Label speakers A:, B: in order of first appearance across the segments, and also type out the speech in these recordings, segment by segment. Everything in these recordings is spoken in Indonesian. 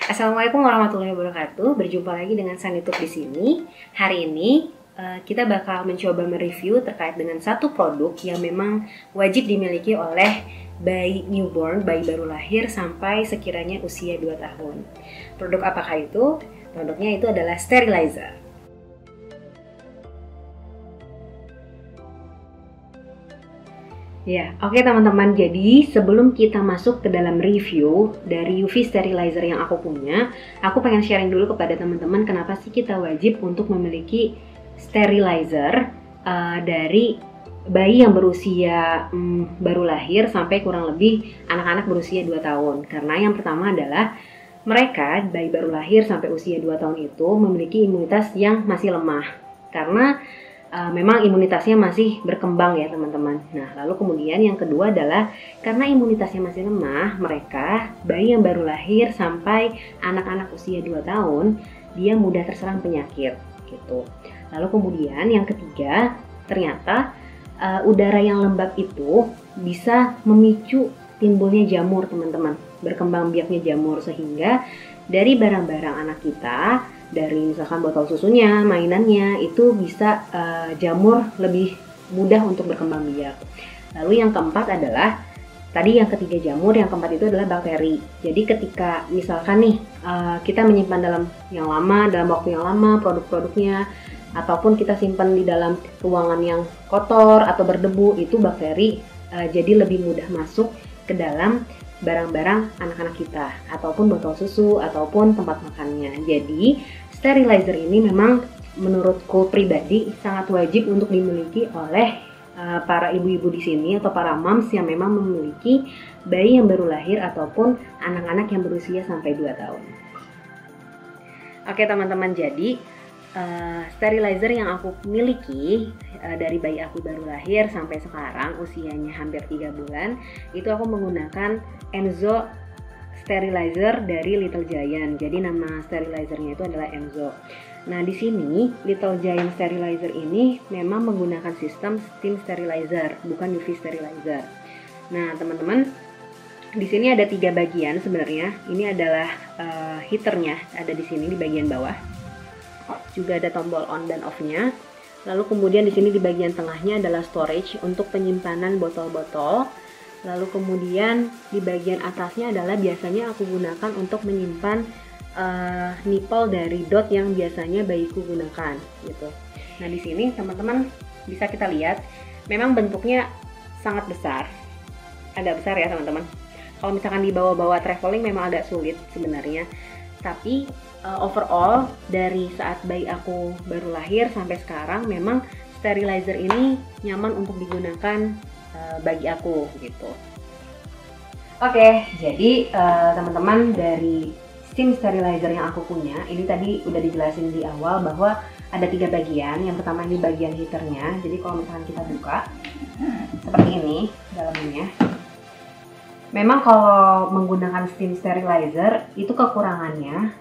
A: Assalamualaikum warahmatullahi wabarakatuh. Berjumpa lagi dengan Sanitub di sini. Hari ini kita bakal mencoba mereview terkait dengan satu produk yang memang wajib dimiliki oleh bayi newborn, bayi baru lahir sampai sekiranya usia 2 tahun. Produk apakah itu? Produknya itu adalah sterilizer. Ya, oke teman-teman. Jadi sebelum kita masuk ke dalam review dari UV sterilizer yang aku punya, aku pengen sharing dulu kepada teman-teman kenapa sih kita wajib untuk memiliki sterilizer dari bayi yang berusia baru lahir sampai kurang lebih anak-anak berusia 2 tahun. Karena yang pertama adalah mereka, bayi baru lahir sampai usia 2 tahun itu memiliki imunitas yang masih lemah. Karena memang imunitasnya masih berkembang ya teman-teman. Nah, lalu kemudian yang kedua adalah karena imunitasnya masih lemah, mereka bayi yang baru lahir sampai anak-anak usia 2 tahun, dia mudah terserang penyakit gitu. Lalu kemudian yang ketiga, ternyata udara yang lembab itu bisa memicu timbulnya jamur teman-teman, berkembang biaknya jamur, sehingga dari barang-barang anak kita, dari misalkan botol susunya, mainannya, itu bisa jamur lebih mudah untuk berkembang biak. Lalu yang keempat adalah, tadi yang ketiga jamur, yang keempat itu adalah bakteri. Jadi ketika misalkan nih kita menyimpan dalam waktu yang lama produk-produknya, ataupun kita simpan di dalam ruangan yang kotor atau berdebu, itu bakteri jadi lebih mudah masuk ke dalam barang-barang anak-anak kita, ataupun botol susu, ataupun tempat makannya. Jadi sterilizer ini memang menurutku pribadi sangat wajib untuk dimiliki oleh para ibu-ibu di sini atau para moms yang memang memiliki bayi yang baru lahir ataupun anak-anak yang berusia sampai 2 tahun. Oke teman-teman, jadi sterilizer yang aku miliki dari bayi aku baru lahir sampai sekarang usianya hampir 3 bulan, itu aku menggunakan Enzo sterilizer dari Little Giant. Jadi nama sterilizernya itu adalah Enzo. Nah, di sini Little Giant sterilizer ini memang menggunakan sistem steam sterilizer, bukan UV sterilizer. Nah, teman-teman, di sini ada 3 bagian sebenarnya. Ini adalah heaternya, ada di sini di bagian bawah. Juga ada tombol on dan off-nya. Lalu kemudian di sini di bagian tengahnya adalah storage untuk penyimpanan botol-botol. Lalu kemudian di bagian atasnya adalah biasanya aku gunakan untuk menyimpan nipple dari dot yang biasanya bayiku gunakan gitu. Nah, di sini teman-teman bisa kita lihat memang bentuknya sangat besar. Agak besar ya teman-teman. Kalau misalkan dibawa-bawa traveling memang agak sulit sebenarnya. Tapi overall dari saat bayi aku baru lahir sampai sekarang memang sterilizer ini nyaman untuk digunakan bagi aku gitu. Oke, jadi teman-teman, dari steam sterilizer yang aku punya ini tadi udah dijelasin di awal bahwa ada 3 bagian. Yang pertama ini bagian heaternya. Jadi kalau misalkan kita buka seperti ini dalamnya. Memang kalau menggunakan steam sterilizer itu kekurangannya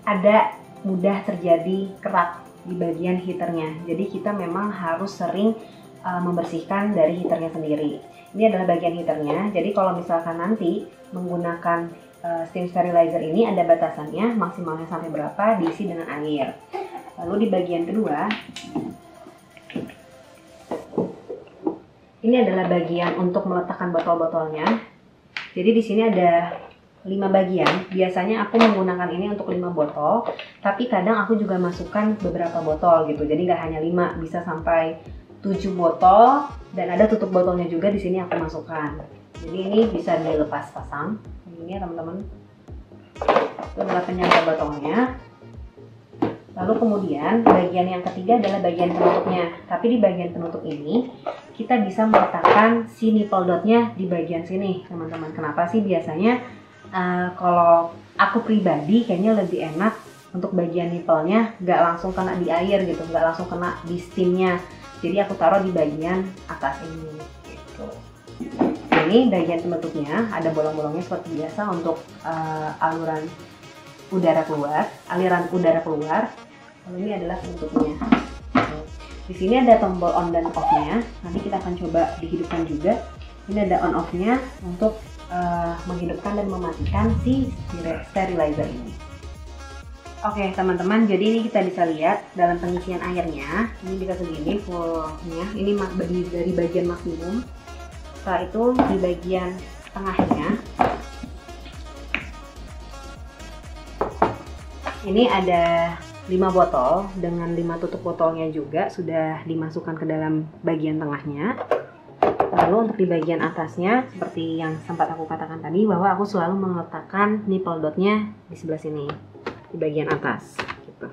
A: ada mudah terjadi kerak di bagian heaternya. Jadi kita memang harus sering membersihkan dari heaternya sendiri. Ini adalah bagian heaternya. Jadi kalau misalkan nanti menggunakan steam sterilizer ini ada batasannya, maksimalnya sampai berapa diisi dengan air. Lalu di bagian kedua, ini adalah bagian untuk meletakkan botol-botolnya. Jadi di sini ada 5 bagian. Biasanya aku menggunakan ini untuk 5 botol, tapi kadang aku juga masukkan beberapa botol gitu. Jadi nggak hanya 5, bisa sampai 7 botol, dan ada tutup botolnya juga di sini aku masukkan. Jadi ini bisa dilepas pasang. Ini ya teman-teman. Itu adalah penyangga botolnya. Lalu kemudian bagian yang ketiga adalah bagian penutupnya. Tapi di bagian penutup ini kita bisa meletakkan si nipple dotnya di bagian sini, teman-teman. Kenapa sih? Biasanya kalau aku pribadi kayaknya lebih enak untuk bagian nipple-nya nggak langsung kena di air gitu, nggak langsung kena di steam-nya. Jadi aku taruh di bagian atas ini gitu. Ini bagian penutupnya, ada bolong-bolongnya seperti biasa untuk aliran udara keluar. Lalu ini adalah penutupnya. Di sini ada tombol on dan off-nya. Nanti kita akan coba dihidupkan juga. Ini ada on off-nya untuk menghidupkan dan mematikan si sterilizer ini. Oke teman-teman, jadi ini kita bisa lihat dalam pengisian airnya, ini bisa segini fullnya, ini dari bagian maksimum. Setelah itu di bagian tengahnya, ini ada 5 botol dengan 5 tutup botolnya juga sudah dimasukkan ke dalam bagian tengahnya. Lalu untuk di bagian atasnya, seperti yang sempat aku katakan tadi, bahwa aku selalu meletakkan nipple dotnya di sebelah sini, di bagian atas gitu.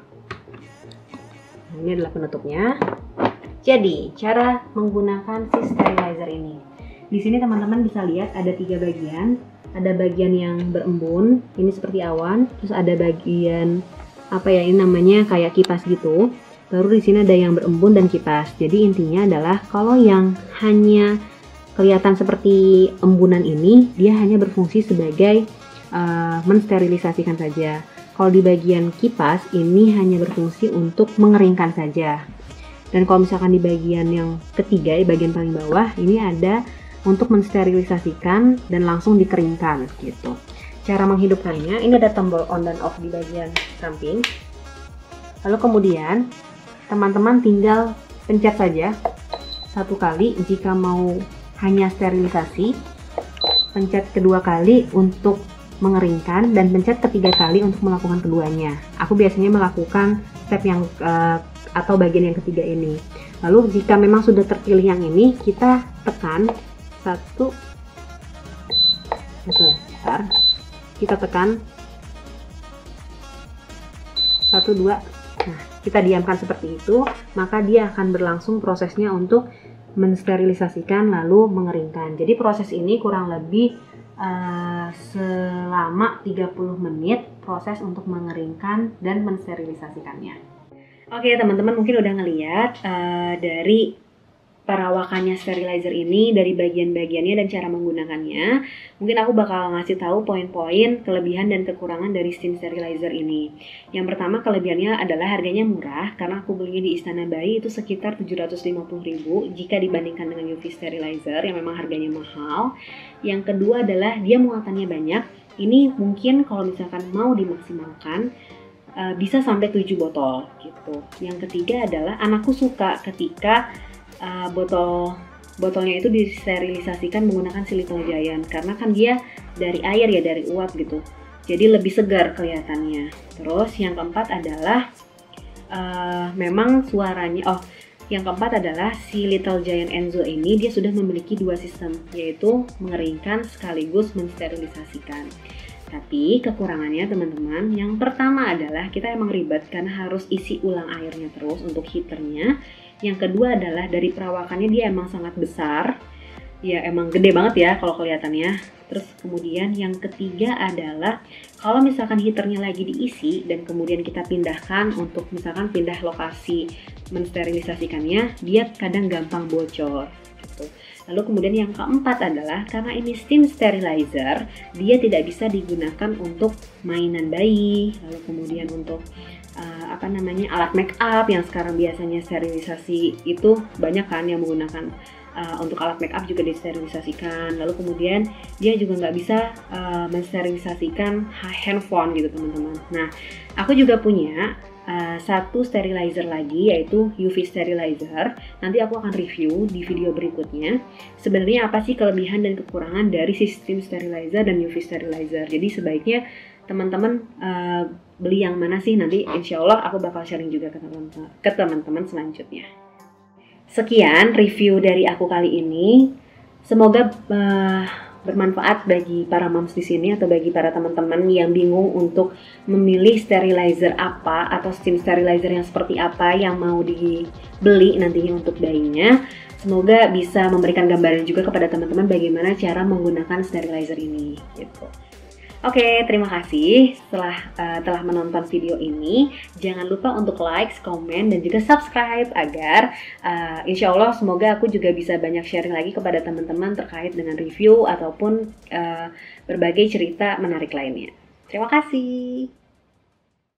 A: Nah, ini adalah penutupnya. Jadi cara menggunakan si sterilizer ini, di sini teman-teman bisa lihat ada 3 bagian. Ada bagian yang berembun, ini seperti awan. Terus ada bagian apa ya, ini namanya kayak kipas gitu. Baru di sini ada yang berembun dan kipas. Jadi intinya adalah kalau yang hanya kelihatan seperti embunan ini, dia hanya berfungsi sebagai mensterilisasikan saja. Kalau di bagian kipas ini hanya berfungsi untuk mengeringkan saja. Dan kalau misalkan di bagian yang ketiga, di bagian paling bawah, ini ada untuk mensterilisasikan dan langsung dikeringkan gitu. Cara menghidupkannya, ini ada tombol on dan off di bagian samping. Lalu kemudian teman-teman tinggal pencet saja 1 kali jika mau hanya sterilisasi, pencet kedua kali untuk mengeringkan, dan pencet ketiga kali untuk melakukan keduanya. Aku biasanya melakukan step yang atau bagian yang ketiga ini. Lalu jika memang sudah terpilih yang ini, kita tekan 1, bentar, kita tekan 1, 2, nah kita diamkan seperti itu, maka dia akan berlangsung prosesnya untuk mensterilisasikan lalu mengeringkan. Jadi proses ini kurang lebih selama 30 menit proses untuk mengeringkan dan mensterilisasikannya. Oke teman-teman, mungkin udah ngeliat dari perawakannya sterilizer ini, dari bagian-bagiannya dan cara menggunakannya. Mungkin aku bakal ngasih tahu poin-poin kelebihan dan kekurangan dari steam sterilizer ini. Yang pertama, kelebihannya adalah harganya murah, karena aku belinya di Istana Bayi itu sekitar 750.000 jika dibandingkan dengan UV sterilizer yang memang harganya mahal. Yang kedua adalah dia muatannya banyak. Ini mungkin kalau misalkan mau dimaksimalkan bisa sampai 7 botol gitu. Yang ketiga adalah anakku suka ketika botolnya itu disterilisasikan menggunakan Little Giant, karena kan dia dari air ya, dari uap gitu, jadi lebih segar kelihatannya. Terus yang keempat adalah memang suaranya, yang keempat adalah si Little Giant Enzo ini dia sudah memiliki 2 sistem, yaitu mengeringkan sekaligus mensterilisasikan. Tapi kekurangannya teman-teman, yang pertama adalah kita emang ribet karena harus isi ulang airnya terus untuk heaternya. Yang kedua adalah dari perawakannya dia emang sangat besar, ya emang gede banget ya kalau kelihatannya. Terus kemudian yang ketiga adalah kalau misalkan heaternya lagi diisi dan kemudian kita pindahkan untuk misalkan pindah lokasi mensterilisasikannya, dia kadang gampang bocor gitu. Lalu kemudian yang keempat adalah karena ini steam sterilizer, dia tidak bisa digunakan untuk mainan bayi, lalu kemudian untuk alat make up yang sekarang biasanya sterilisasi itu banyak kan yang menggunakan untuk alat make up juga disterilisasikan. Lalu kemudian dia juga nggak bisa mensterilisasikan handphone gitu teman-teman. Nah, aku juga punya satu sterilizer lagi, yaitu UV sterilizer. Nanti aku akan review di video berikutnya. Sebenarnya apa sih kelebihan dan kekurangan dari sistem sterilizer dan UV sterilizer. Jadi sebaiknya teman-teman beli yang mana sih, nanti insya Allah aku bakal sharing juga ke teman-teman selanjutnya. Sekian review dari aku kali ini. Semoga bermanfaat bagi para moms di sini atau bagi para teman-teman yang bingung untuk memilih sterilizer apa atau steam sterilizer yang seperti apa yang mau dibeli nantinya untuk bayinya. Semoga bisa memberikan gambaran juga kepada teman-teman bagaimana cara menggunakan sterilizer ini gitu. Oke, terima kasih telah menonton video ini. Jangan lupa untuk like, komen, dan juga subscribe agar insya Allah semoga aku juga bisa banyak sharing lagi kepada teman-teman terkait dengan review ataupun berbagai cerita menarik lainnya. Terima kasih.